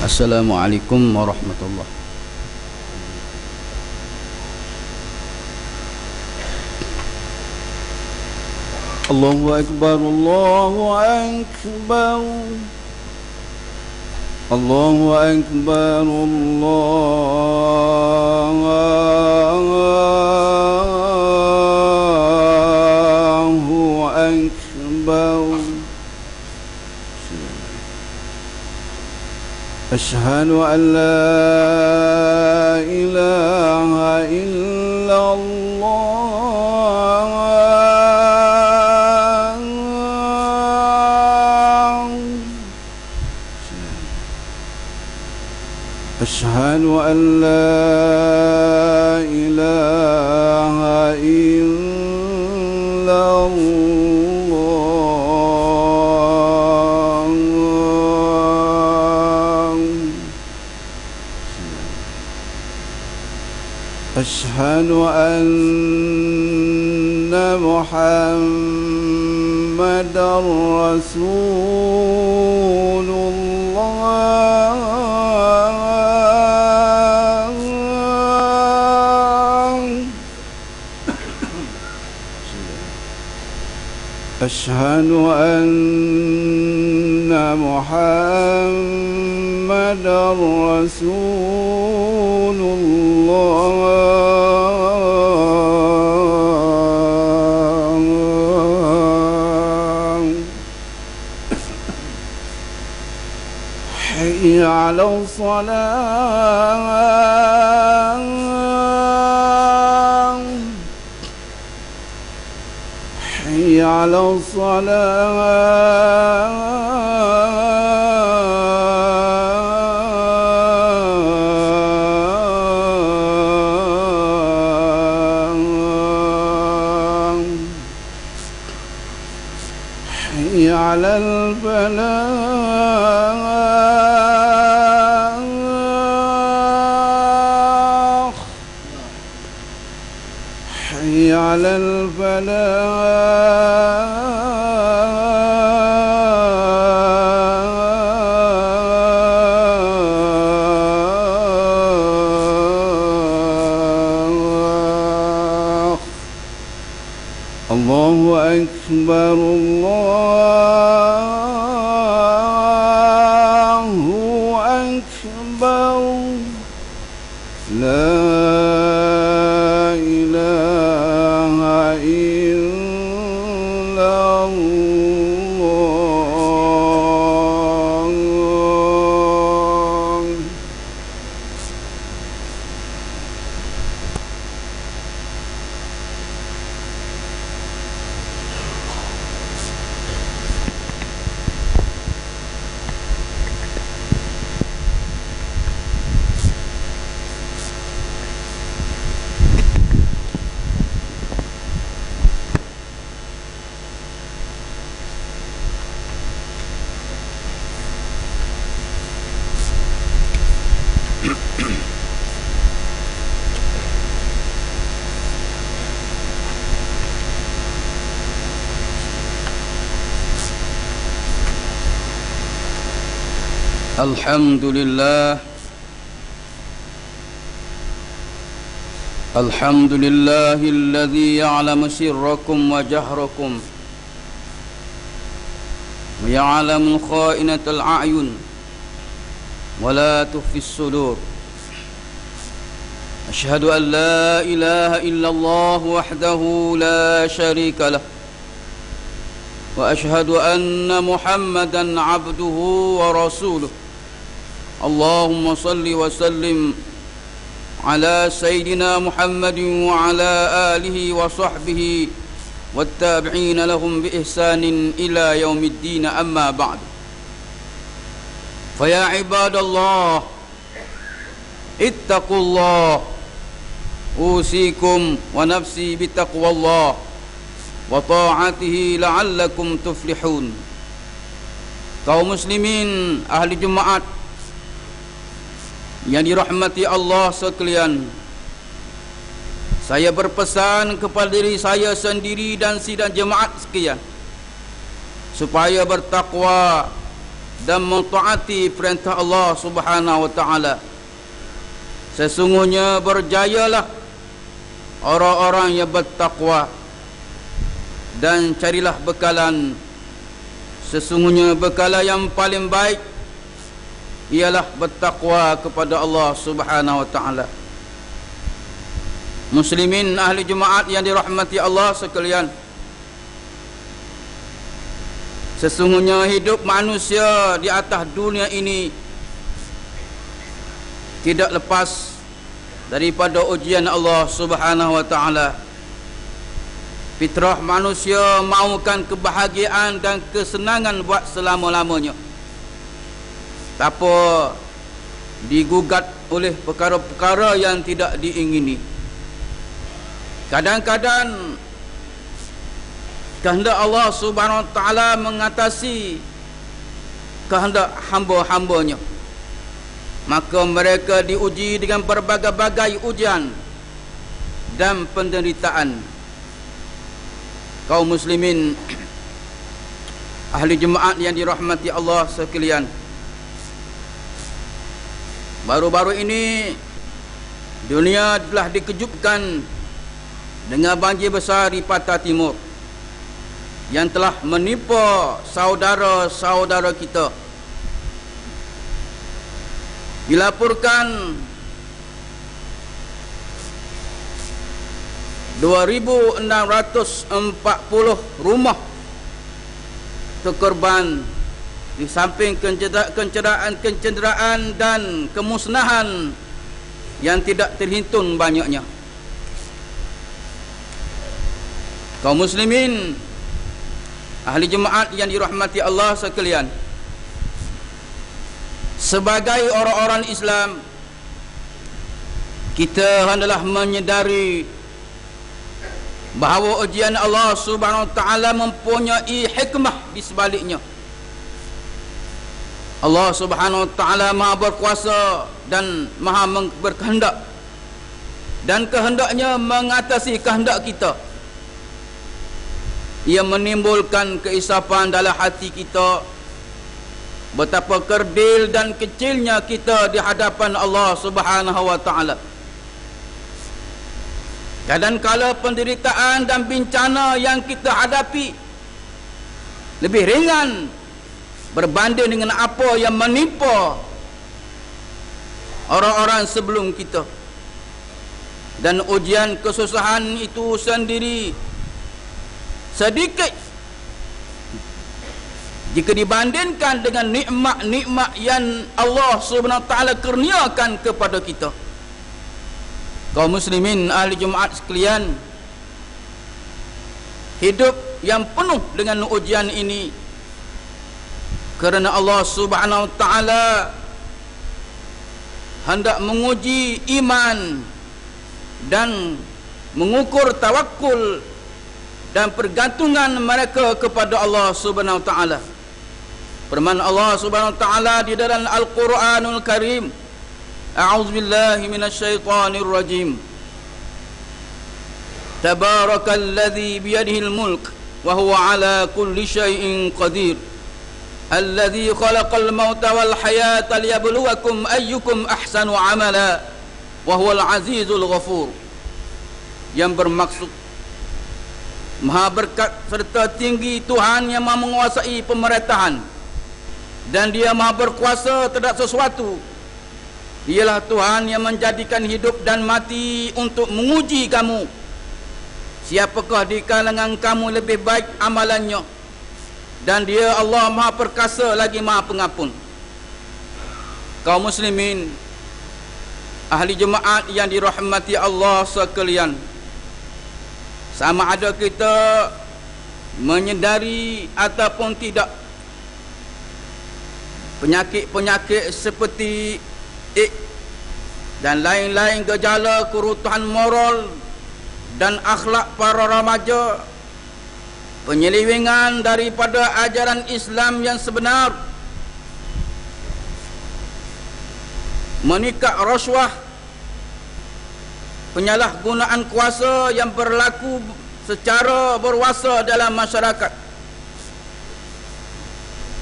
Assalamualaikum warahmatullahi. Allahu Akbar, Allahu Akbar, Allahu Akbar, Allahu Akbar. Asyhadu an la ilaha illallah. Asyhadu an la ilaha illallah. Asyhadu anna Muhammadar Rasulullah. Asyhadu anna Muhammadar Rasulullah. Hayya 'alas salah. Hayya 'alas salah. Hayya 'alal falah. Hayya 'alal falah. Allahu Akbar, Allahu Akbar. La ilaha illallah. Alhamdulillah. Alhamdulillahilladzi ya'lamu sirrakum wa jahrakum wa ya'lamu kha'inatal a'yun wa la tukhfis sudur. Asyhadu an la ilaha illallah wahdahu la syarika lah. Wa asyhadu anna Muhammadan 'abduhu wa rasuluh. Allahumma salli wa sallim ala Sayyidina Muhammadin wa ala alihi wa sahbihi wattabi'ina lahum bi ihsanin ila yaumiddin, amma ba'd. Fa ya ibadallah, ittaqullah, usikum wa nafsi bitaqwallah wa ta'atihi la'allakum tuflihun. Kaum muslimin ahli Jumaat yang dirahmati Allah sekalian, saya berpesan kepada diri saya sendiri dan sidang jemaat sekalian supaya bertakwa dan mentaati perintah Allah Subhanahu wa taala. Sesungguhnya berjayalah orang-orang yang bertakwa, dan carilah bekalan. Sesungguhnya bekalan yang paling baik ialah bertakwa kepada Allah Subhanahu wa taala. Muslimin ahli jemaat yang dirahmati Allah sekalian, sesungguhnya hidup manusia di atas dunia ini tidak lepas daripada ujian Allah Subhanahu wa taala. Fitrah manusia mahukan kebahagiaan dan kesenangan buat selama-lamanya, tanpa digugat oleh perkara-perkara yang tidak diingini. Kadang-kadang kehendak Allah Subhanahu wa taala mengatasi kehendak hamba-hambanya, maka mereka diuji dengan berbagai-bagai ujian dan penderitaan. Kaum muslimin ahli jemaat yang dirahmati Allah sekalian, baru-baru ini dunia telah dikejutkan dengan banjir besar di Pantai Timur yang telah menimpa saudara-saudara kita. Dilaporkan 2,640 rumah terkorban, di samping kecederaan dan kemusnahan yang tidak terhitung banyaknya. Kaum muslimin ahli jemaat yang dirahmati Allah sekalian, sebagai orang-orang Islam, kita hendaklah menyedari bahawa ujian Allah Subhanahu wa taala mempunyai hikmah di sebaliknya. Allah Subhanahu wa taala Maha berkuasa dan Maha berkehendak, dan kehendaknya mengatasi kehendak kita. Ia menimbulkan keinsafan dalam hati kita, betapa kerdil dan kecilnya kita di hadapan Allah Subhanahu wa taala. Kadangkala penderitaan dan bencana yang kita hadapi lebih ringan berbanding dengan apa yang menimpa orang-orang sebelum kita. Dan ujian kesusahan itu sendiri sedikit jika dibandingkan dengan nikmat-nikmat yang Allah Subhanahu wa taala kurniakan kepada kita. Kaum muslimin ahli Jumaat sekalian, hidup yang penuh dengan ujian ini kerana Allah Subhanahu wa taala hendak menguji iman dan mengukur tawakul dan pergantungan mereka kepada Allah Subhanahu wa taala. Firman Allah Subhanahu wa taala di dalam Al-Qur'anul Karim, A'udzu billahi minasyaitonir rajim. Tabarakalladzi biyadihil mulk wa huwa ala kulli syai'in qadir. Alladzi khalaqal mauta wal hayata liyabluwakum ayyukum ahsanu amala wa huwal azizul ghafur. Yang bermaksud Maha berkat serta tinggi Tuhan yang Maha menguasai pemerintahan, dan Dia Maha berkuasa terhadap sesuatu. Dialah Tuhan yang menjadikan hidup dan mati untuk menguji kamu, siapakah di kalangan kamu lebih baik amalannya, dan Dia Allah Maha perkasa lagi Maha pengampun. Kaum muslimin ahli jemaat yang dirahmati Allah sekalian, sama ada kita menyedari ataupun tidak, penyakit-penyakit seperti dan lain-lain gejala kerutuhan moral dan akhlak para remaja, penyelewengan daripada ajaran Islam yang sebenar, menikah rasuah, penyalahgunaan kuasa yang berlaku secara berkuasa dalam masyarakat,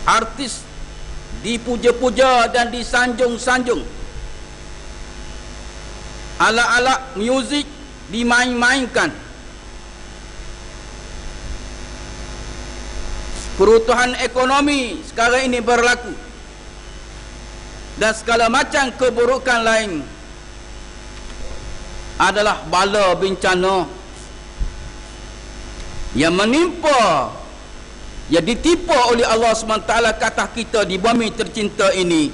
artis dipuja-puja dan disanjung-sanjung. Alat-alat muzik dimain-mainkan. Kerutuhan ekonomi sekarang ini berlaku, dan segala macam keburukan lain adalah bala bencana yang menimpa, yang ditipu oleh Allah SWT ke atas kita di bumi tercinta ini,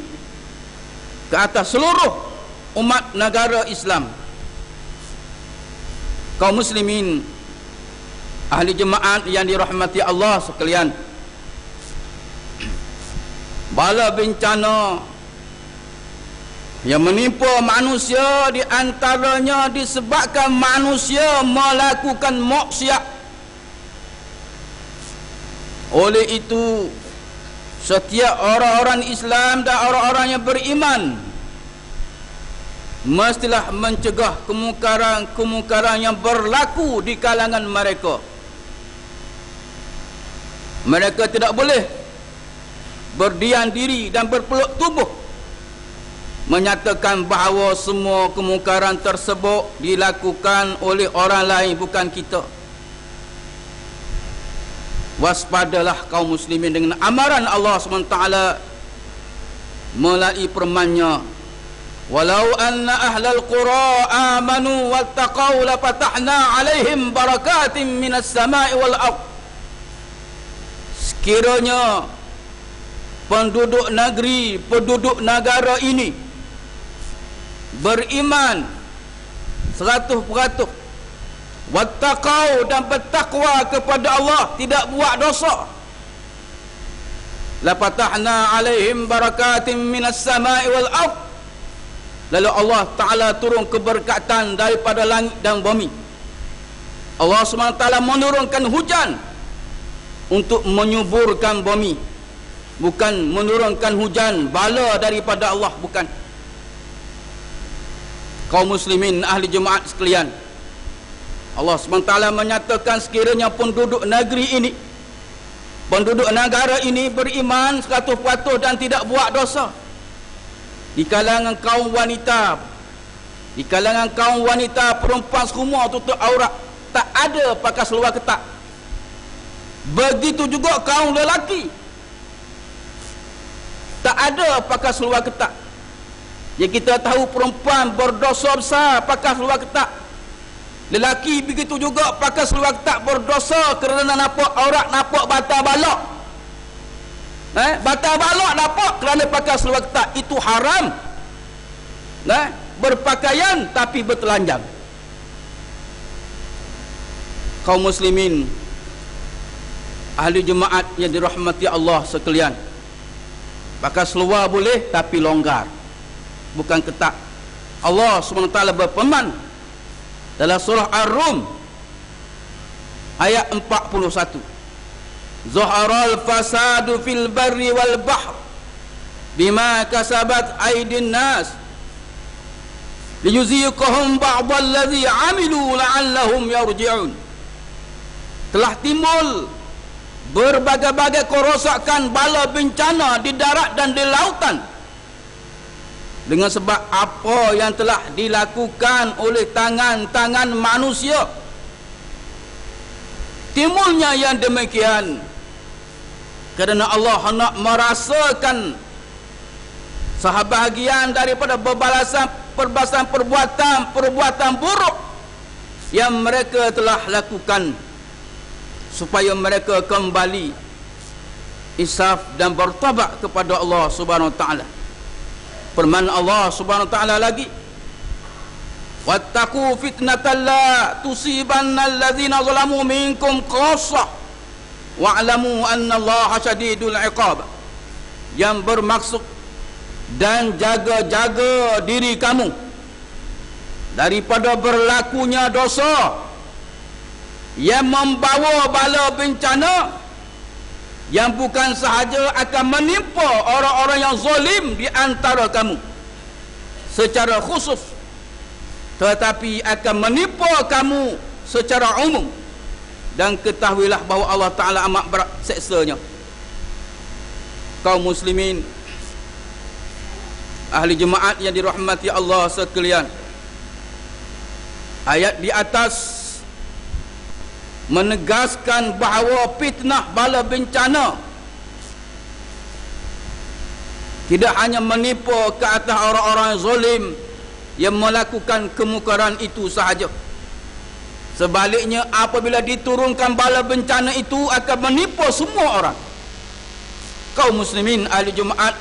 ke atas seluruh umat negara Islam. Kaum muslimin, ahli jemaat yang dirahmati Allah sekalian, bala bencana yang menimpa manusia di antaranya disebabkan manusia melakukan maksiat. Oleh itu, setiap orang-orang Islam dan orang-orang yang beriman mestilah mencegah kemungkaran-kemungkaran yang berlaku di kalangan mereka. Mereka tidak boleh berdiam diri dan berpeluk tubuh menyatakan bahawa semua kemungkaran tersebut dilakukan oleh orang lain, bukan kita. Waspadalah kaum muslimin dengan amaran Allah SWT melalui firman-Nya, walau anna ahlal qura amanu wattaqau lafatahna alaihim barakatim minas samai wal ardh. Sekiranya penduduk negeri, penduduk negara ini beriman 100%, wattaqau dan bertakwa kepada Allah, tidak buat dosa, la fatahna alaihim barakatim minas samai wal ardh, lalu Allah Ta'ala turun keberkatan daripada langit dan bumi. Allah SWT menurunkan hujan untuk menyuburkan bumi, bukan menurunkan hujan bala daripada Allah, bukan. Kaum muslimin ahli jemaat sekalian, Allah SWT menyatakan sekiranya penduduk negeri ini, penduduk negara ini beriman 100% dan tidak buat dosa. Di kalangan kaum wanita, perempuan semua tutup aurat, tak ada pakai seluar ketat. Begitu juga kaum lelaki, tak ada pakai seluar ketat. Ya, kita tahu perempuan berdosa besar pakai seluar ketat. Lelaki begitu juga pakai seluar ketat berdosa kerana nampak aurat, nampak batal balak. Batal balak nampak kerana pakai seluar ketat, itu haram. Berpakaian tapi bertelanjang. Kaum muslimin ahli jemaat yang dirahmati Allah sekalian, pakai seluar boleh tapi longgar, bukan ketat. Allah SWT berfirman dalam surah Ar-Rum ayat 41, Zaharal fasadu fil barri wal bahr bima kasabat aydin nas liyuziqahum ba'dal ladzi 'amilu la'allahum yarji'un. Telah timbul berbagai-bagai kerosakan bala bencana di darat dan di lautan dengan sebab apa yang telah dilakukan oleh tangan-tangan manusia. Timbulnya yang demikian kerana Allah hendak merasakan sebahagian daripada perbasan perbuatan buruk yang mereka telah lakukan, supaya mereka kembali insaf dan bertaubat kepada Allah Subhanahu wa taala. Firman Allah Subhanahu wa taala lagi, wattaqu fitnatan la tusibanna allazina zalamu minkum khassah wa'lamu anna Allaha syadidul iqab. Yang bermaksud, dan jaga-jaga diri kamu daripada berlakunya dosa yang membawa bala bencana yang bukan sahaja akan menimpa orang-orang yang zalim di antara kamu secara khusus, tetapi akan menimpa kamu secara umum. Dan ketahuilah bahawa Allah Ta'ala amat berat seksanya. Kaum muslimin ahli jemaat yang dirahmati Allah sekalian, ayat di atas menegaskan bahawa fitnah bala bencana tidak hanya menipu ke atas orang-orang zalim yang melakukan kemungkaran itu sahaja. Sebaliknya, apabila diturunkan bala bencana itu akan menipu semua orang. Kaum muslimin ahli Jumaat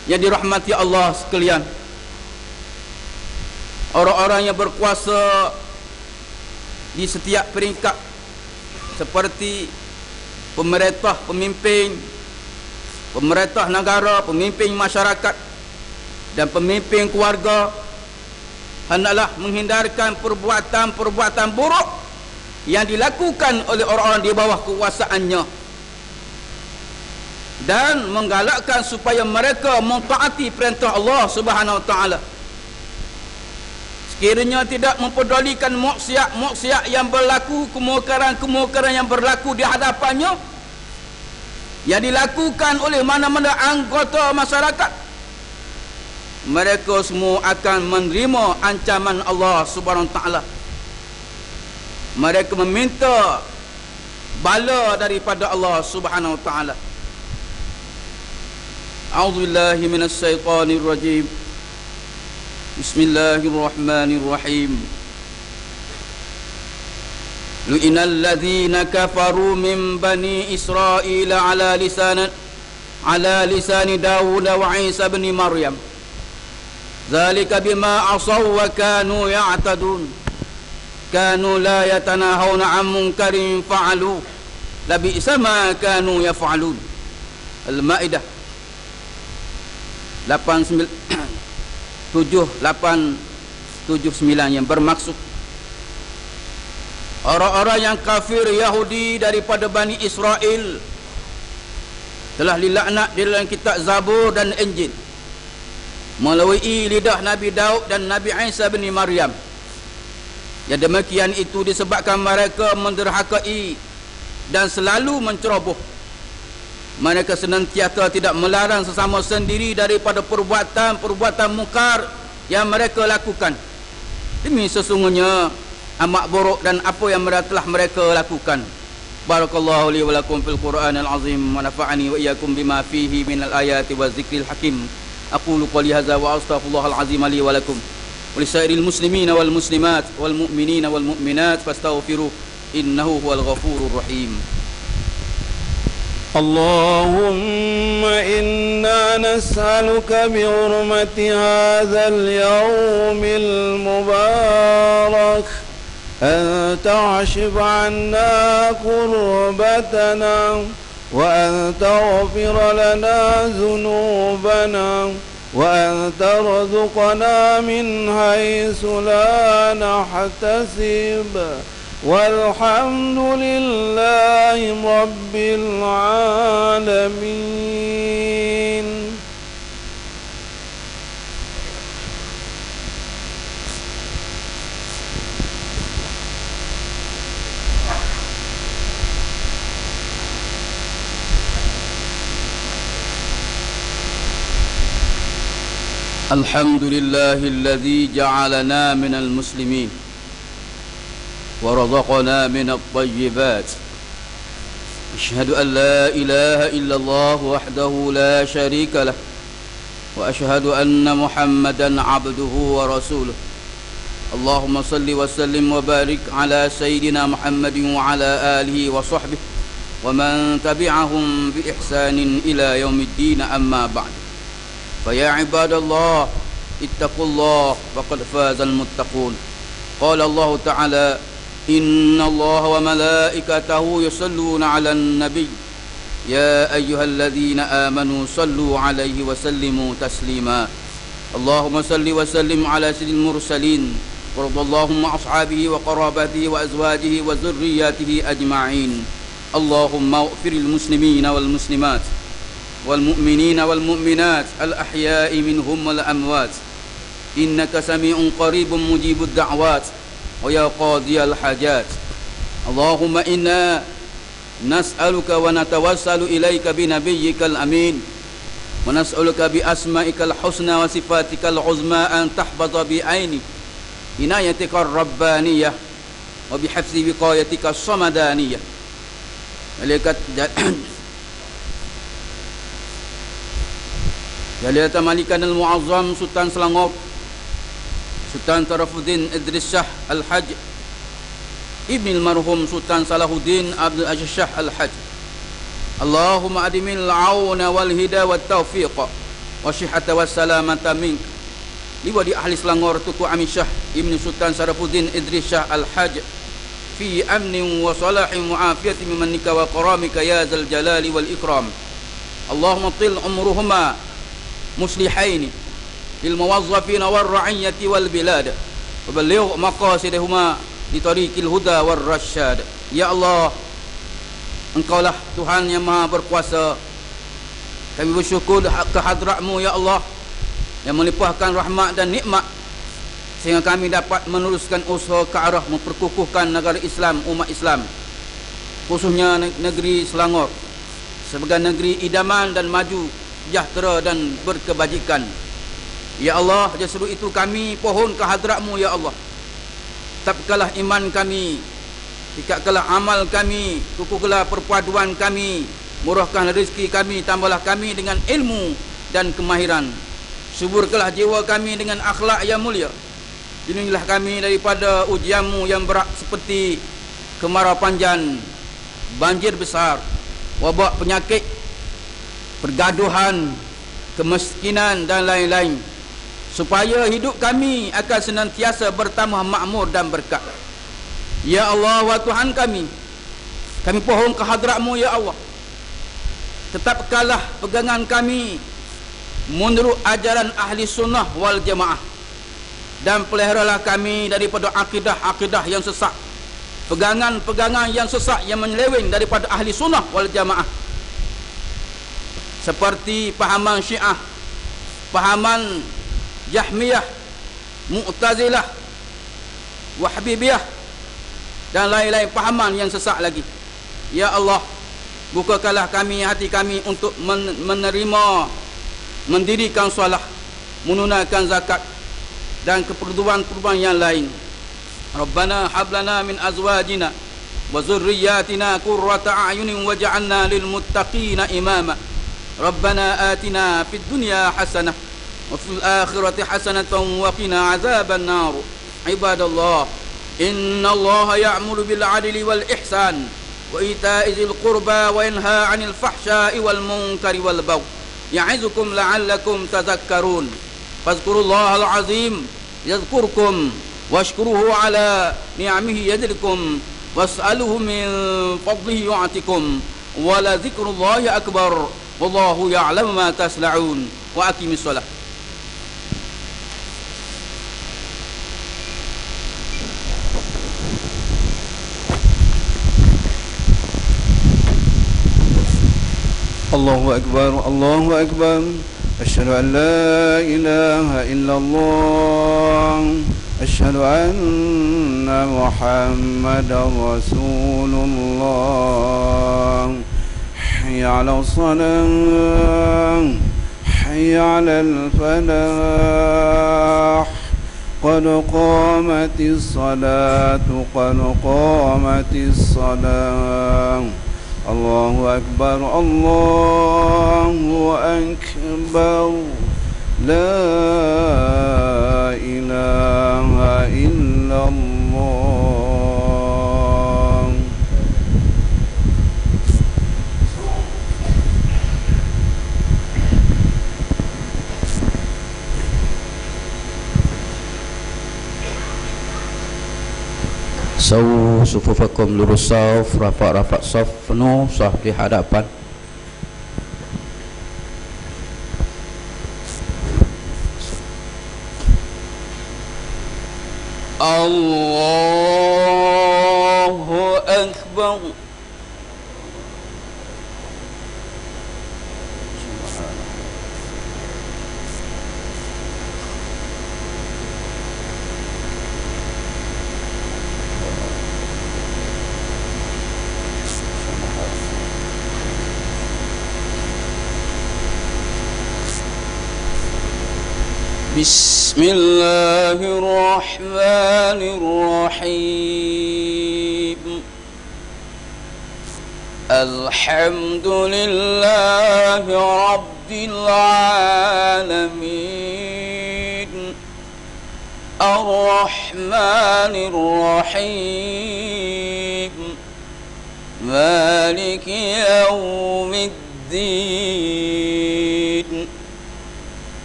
yang dirahmati Allah sekalian, orang-orang yang berkuasa di setiap peringkat seperti pemerintah, pemerintah negara, pemimpin masyarakat dan pemimpin keluarga, hendaklah menghindarkan perbuatan-perbuatan buruk yang dilakukan oleh orang-orang di bawah kekuasaannya, dan menggalakkan supaya mereka mentaati perintah Allah Subhanahu wa taala. Sekiranya tidak mempedulikan maksiat yang berlaku, kemungkaran yang berlaku di hadapannya, yang dilakukan oleh mana-mana anggota masyarakat, mereka semua akan menerima ancaman Allah Subhanahu wa taala. Mereka meminta bala daripada Allah Subhanahu wa taala. A'udzubillahi minasyaitonir rajim. Bismillahirrahmanirrahim. Lu'inal ladzina kafaru min bani Israil ala lisani Dawud wa Isa bin Maryam. Dzalika bima asaw wa kanu ya'tadun. Kanu la yatanahawna 'an munkarin fa'alu. Labi'sa ma kanu yaf'alun. Al-Maidah 7:8-7:9, yang bermaksud orang-orang yang kafir Yahudi daripada Bani Israel telah dilaknat di dalam kitab Zabur dan Injil melalui lidah Nabi Daud dan Nabi Isa bin Maryam. Yang demikian itu disebabkan mereka menderhakai dan selalu menceroboh. Mereka senantiasa tidak melarang sesama sendiri daripada perbuatan-perbuatan mungkar yang mereka lakukan. Demi sesungguhnya amat buruk dan apa yang telah mereka lakukan. Barakallahu li wa lakum fil Qur'anil azim wa nafa'ani wa iyyakum bima fihi minal ayati wa zikril hakim. Aqulu qali hadza wa astaghfirullahal azim li wa lakum wa lisairil muslimina wal muslimat wal mu'minina wal mu'minat fastaghfiruh innahu huwal ghafurur rahim. اللهم إنا نسألك بحرمة هذا اليوم المبارك أن تعشف عنا كربتنا وأن تغفر لنا ذنوبنا وأن ترزقنا من حيث لا نحتسب والحمد لله رب العالمين. الحمد لله الذي جعلنا من المسلمين ورزقنا من الطيبات. أشهد أن لا إله إلا الله وحده لا شريك له وأشهد أن محمدا عبده ورسوله. اللهم صل وسلم وبارك على سيدنا محمد وعلى آله وصحبه ومن تبعهم بإحسان إلى يوم الدين. أما بعد، فيا عباد الله اتقوا الله فقد فاز المتقون. قال الله تعالى: إن الله وملائكته يصلون على النبي يا أيها الذين آمنوا صلوا عليه وسلموا تسليما. اللهم صل وسلم على سيد المرسلين وارض اللهم عن أصحابه وقرابته وأزواجه وذرياته أجمعين. اللهم اغفر المسلمين والمسلمات والمؤمنين والمؤمنات الأحياء منهم والأموات إنك سميع قريب مجيب الدعوات ويا قاضي الحاجات. اللهم إنا نسألك ونتوسل إليك بنبيك الأمين ونسألك بأسمائك الحسنى وصفاتك العظمى أن تحفظ بعين عنايتك الربانية وبحفظ وقايتك الصمدانية Jalilatul Malikan Al-Muazzam Sultan Selangor Sultan Tarafuddin Idris Shah Al-Haj Ibn al-Marhum Sultan Salahuddin Abdul Aziz Shah Al-Haj Allahumma adimil auna wal hida wat taufiq wa syihata was salamata mink liwadi ahli Selangor Tuku Amin Shah Ibn Sultan Sarafuddin Idris Shah Al-Haj fi amnin wa salahin wa afiyatin mimanika wa karamika ya zal jalali wal ikram Allahumma til umruhuma muslihaini lil muwazzafin wal ra'iyati wal bilad wa balligh maqasidahuma di tariqil huda war rasyad. Ya Allah, Engkaulah Tuhan yang Maha Berkuasa. Kami bersyukur kehadrat-Mu ya Allah yang melimpahkan rahmat dan nikmat sehingga kami dapat meneruskan usaha ke arah memperkukuhkan negara Islam, umat Islam, khususnya negeri Selangor sebagai negeri idaman dan maju, sejahtera dan berkebajikan. Ya Allah, justru itu kami pohon ke hadrat-Mu ya Allah. Tetapkanlah iman kami, tingkatkanlah amal kami, kukuhkanlah perpaduan kami, murahkan rezeki kami, tambahlah kami dengan ilmu dan kemahiran. Suburkanlah jiwa kami dengan akhlak yang mulia. Lindungilah kami daripada ujian-Mu yang berat seperti kemarau panjang, banjir besar, wabak penyakit, pergaduhan, kemiskinan dan lain-lain, supaya hidup kami akan senantiasa bertambah makmur dan berkat. Ya Allah, wa Tuhan kami pohon ke hadrat-Mu ya Allah. Tetapkanlah pegangan kami menurut ajaran ahli sunnah wal jamaah, dan peliharalah kami daripada akidah-akidah yang sesat, pegangan-pegangan yang sesat yang menyeleweng daripada ahli sunnah wal jamaah, seperti pahaman Syiah, pahaman Jahmiyah, Mu'tazilah, Wahhabiyah dan lain-lain pahaman yang sesat lagi. Ya Allah, bukakanlah kami, hati kami untuk menerima, mendirikan solat, menunaikan zakat dan keperluan-keperluan yang lain. Rabbana hablana min azwajina wa zurriyyatina qurrata a'yunin waj'alna lil muttaqina imama. Rabbana atina fid dunya hasanah wa fil akhirati hasanatan wa qina azaban nar. Ibadallah, innallaha ya'muru bil 'adli wal ihsan wa ita'i dzil qurba wa yanha 'anil fahsya'i wal munkari wal baghi ya'izukum la'allakum tadhakkarun. Fazkurullahal azim yadhkurkum washkuruhu ala ni'amihi yazidkum was'aluhu min fadlihi yu'atikum wa la dzikrullahi akbar wallahu ya'lamu ma tasna'un. Wa aqimis shalah. Allahu Akbar, Allahu Akbar. Asyhadu an la ilaha illallah. Asyhadu anna Muhammadar Rasulullah. Hayya 'alas salah, hayya 'alal falah. Qad qamatis salatu, qad qamatis salah. Allahu Akbar, Allahu Akbar. La ilaha illallah. Sawu sufufakum lurus saf, rafa' saf penuh, saf di hadapan. Allahu Akbar. بسم الله الرحمن الرحيم الحمد لله رب العالمين الرحمن الرحيم مالك يوم الدين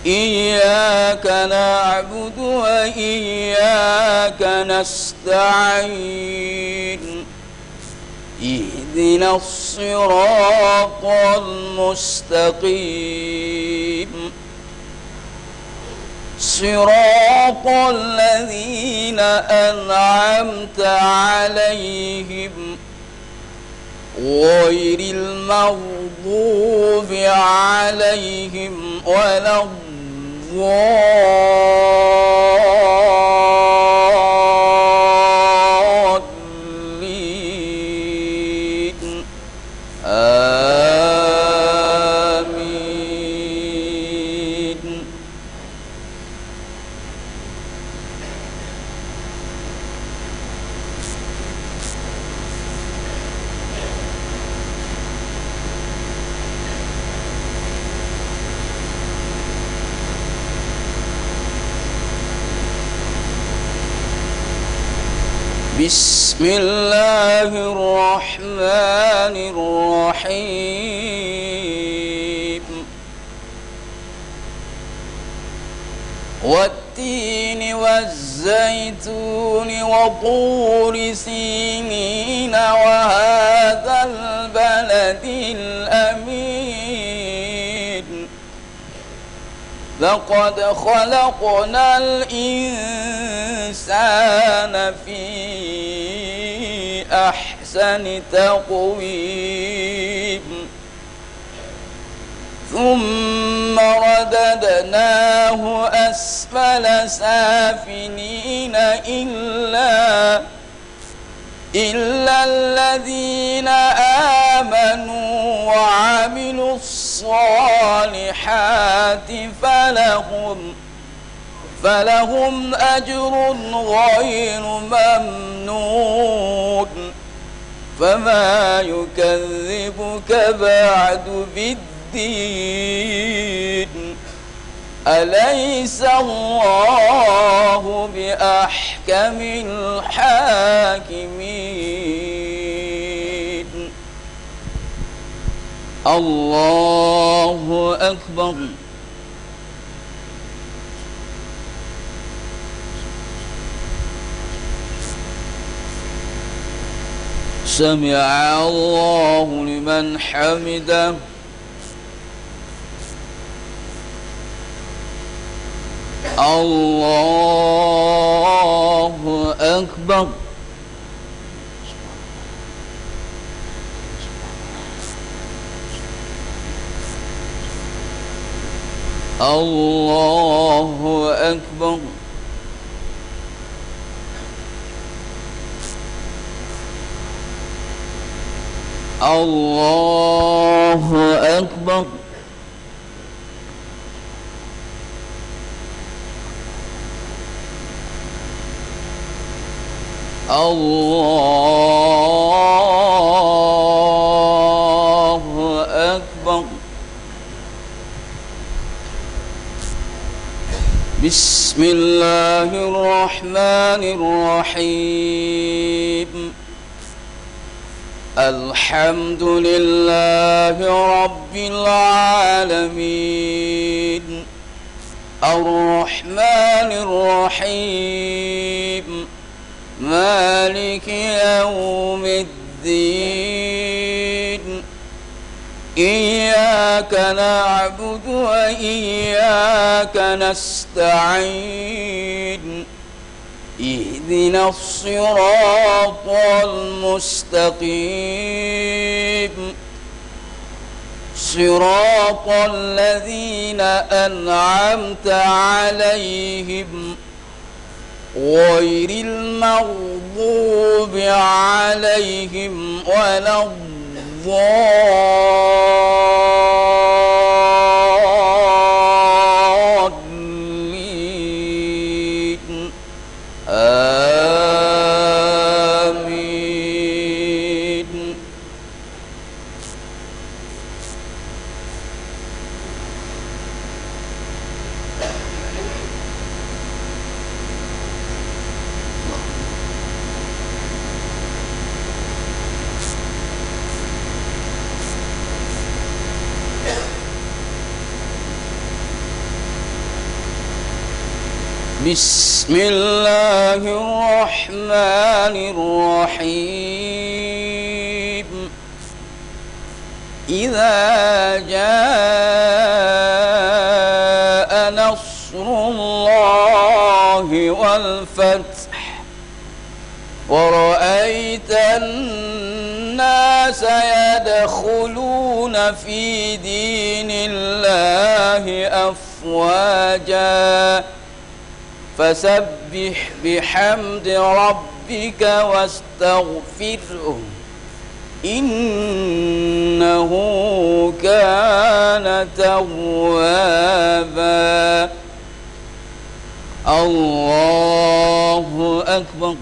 إياك نعبد وإياك نستعين اهدنا الصراط المستقيم صراط الذين أنعمت عليهم غير المغضوب عليهم ولا الضالين آمين. بسم الله الرحمن الرحيم والتين والزيتون وطور سينين وهذا البلد الأمين لقد خلقنا الإنسان في أحسن تقويم ثم رددناه أسفل سافلين إلا الذين آمنوا وعملوا الصالحات فلهم أجر غير ممنون فما يكذبك بعد بالدين أليس الله بأحكم الحاكمين الله أكبر. سمع الله لمن حمده. الله أكبر. الله أكبر. الله أكبر. الله أكبر. بسم الله الرحمن الرحيم الحمد لله رب العالمين الرحمن الرحيم مالك يوم الدين إياك نعبد وإياك نستعين اهدنا الصراط المستقيم صراط الذين أنعمت عليهم غير المغضوب عليهم ولا الضالين بسم الله الرحمن الرحيم إذا جاء نصر الله والفتح ورأيت الناس يدخلون في دين الله أفواجا فسبح بحمد ربك واستغفره إنه كان توابا الله أكبر.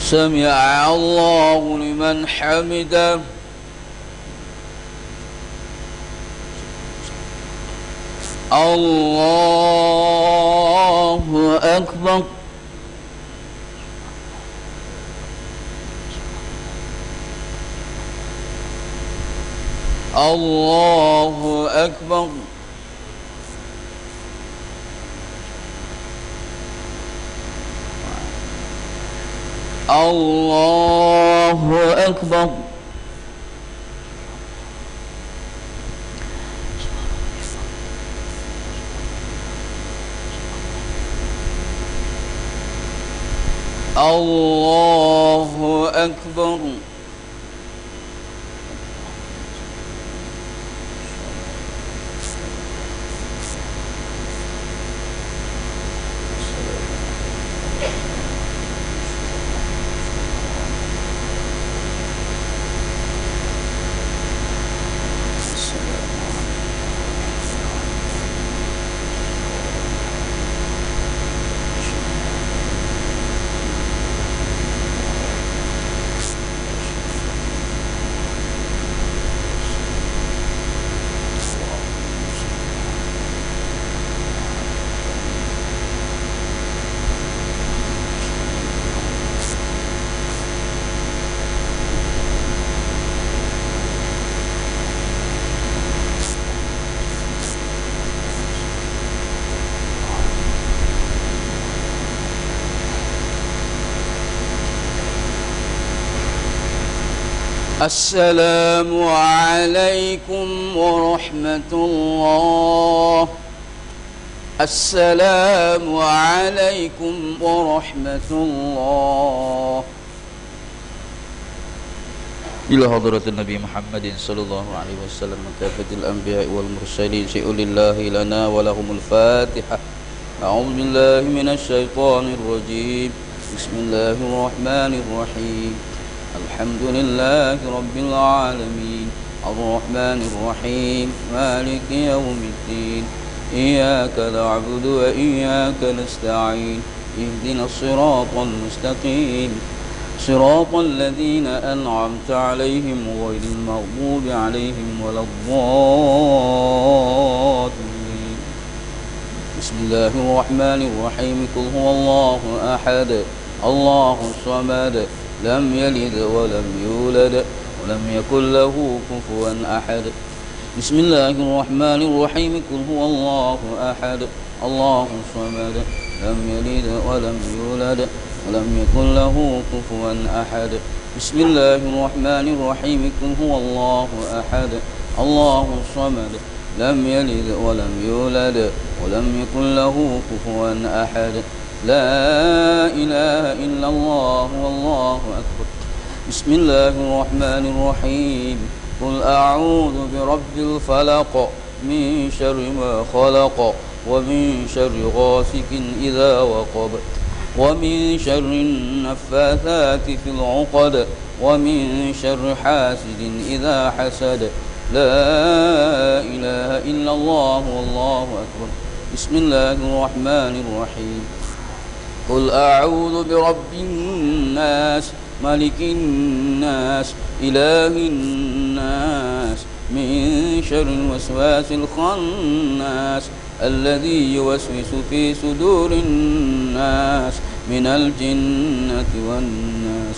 سمع الله لمن حمده. الله أكبر. الله أكبر. الله أكبر. الله أكبر. السلام عليكم ورحمة الله. السلام عليكم ورحمة الله. إلى حضرة النبي محمد صلى الله عليه وسلم كافة الأنبياء والمرسلين شيء لله لنا ولهم الفاتحة. أعوذ بالله من الشيطان الرجيم. بسم الله الرحمن الرحيم. الحمد لله رب العالمين الرحمن الرحيم مالك يوم الدين إياك نعبد وإياك نستعين اهدنا الصراط المستقيم صراط الذين أنعمت عليهم غير المغضوب عليهم ولا الضالين. بسم الله الرحمن الرحيم قل هو الله أحد الله الصمد لم يلد ولم يولد ولم يكن له كفوا أحد. بسم الله الرحمن الرحيم قل هو الله أحد الله الصمد لم يلد ولم يولد ولم يكن له كفوا أحد. بسم الله الرحمن الرحيم قل هو الله أحد الله الصمد لم يلد ولم يولد ولم يكن له كفوا أحد. لا إله إلا الله والله أكبر. بسم الله الرحمن الرحيم قل أعوذ برب الفلق من شر ما خلق ومن شر غاسق إذا وقب ومن شر النفاثات في العقد ومن شر حاسد إذا حسد. لا إله إلا الله والله أكبر. بسم الله الرحمن الرحيم قل أعوذ برب الناس ملك الناس إله الناس من شر الوسواس الخناس الذي يوسوس في صدور الناس من الجنة والناس.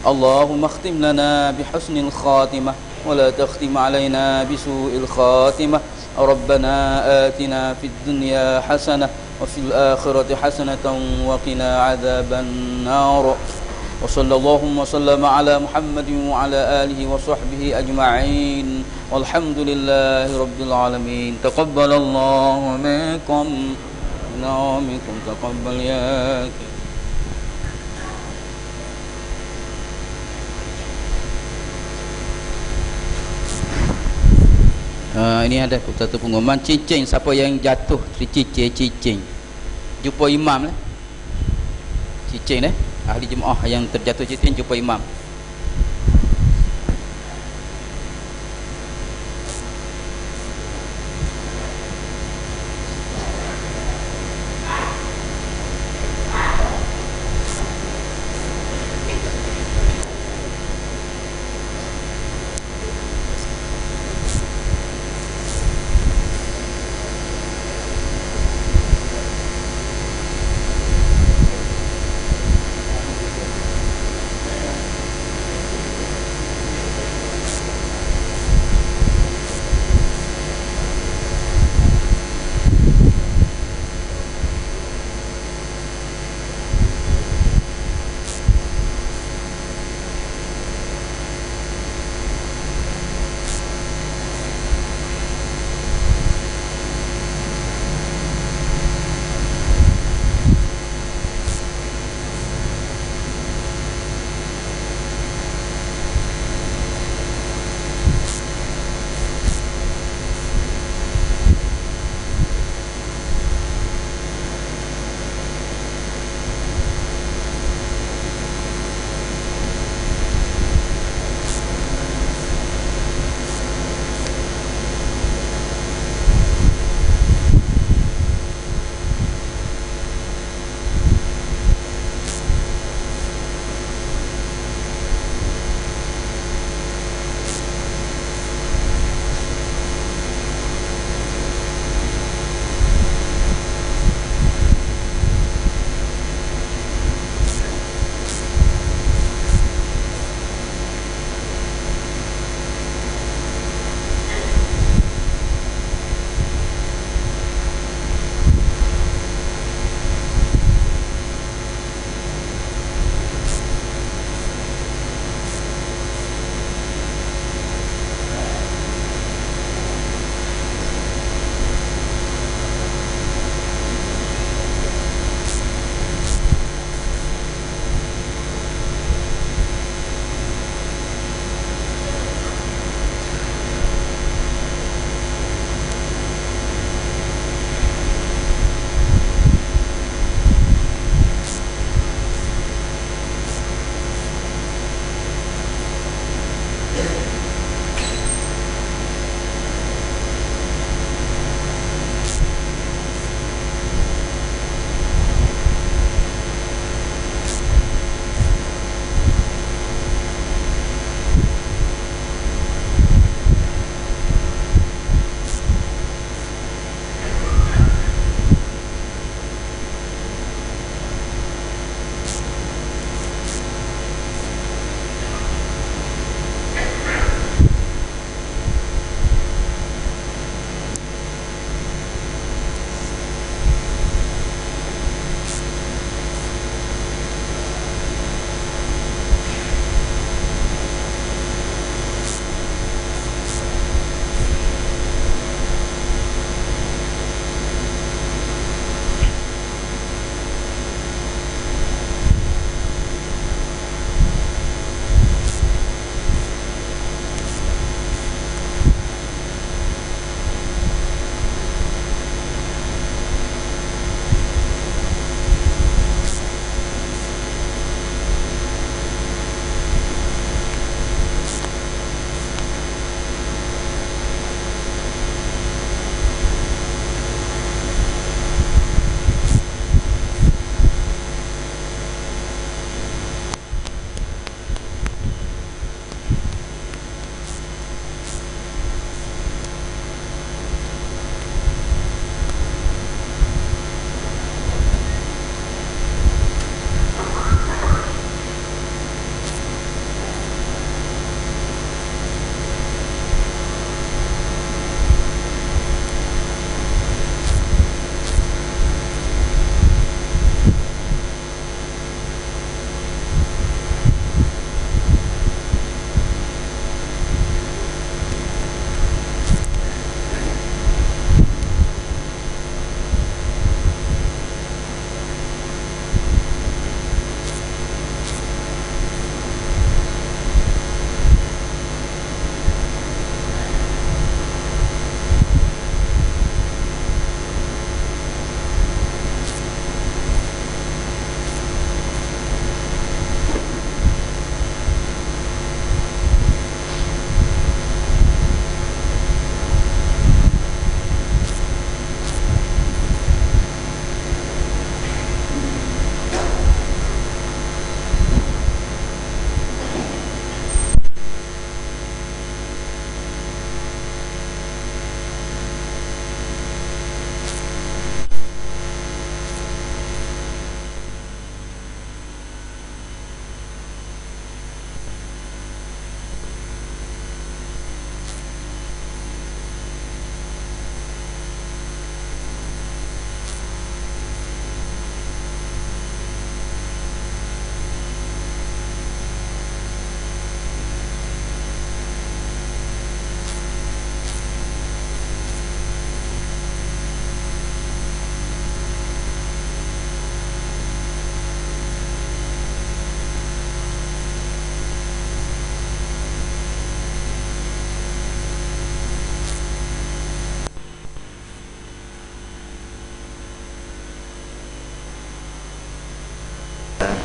اللهم اختم لنا بحسن الخاتمة ولا تختم علينا بسوء الخاتمة. ربنا آتنا في الدنيا حسنة وفي الآخرة حسنة وقنا عذاب النار. وصلى الله وسلم على محمد وعلى آله وصحبه أجمعين والحمد لله رب العالمين. تقبل الله منكم ومنكم تقبل يا ini ada satu pengumuman cincin, siapa yang jatuh cincin jumpa imam lah. Cincin ahli jemaah yang terjatuh cincin jumpa imam.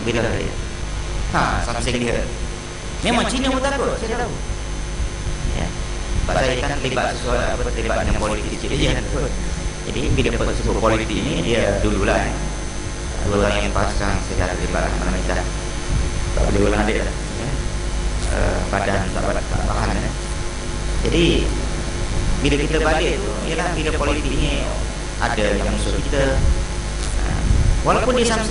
bila dia something dia. Memang Cina pun takut, saya tahu. Ya. Sebab saya kan terlibat dengan politik dia. Jadi bila sebut politik ni dia dululah. Dua orang yang pasang secara terlibat mana-mana tak boleh ulang alik lah. Badan tak tahan. Jadi bila kita balik tu ialah bila politik ni ada yang musuh kita, walaupun dia sama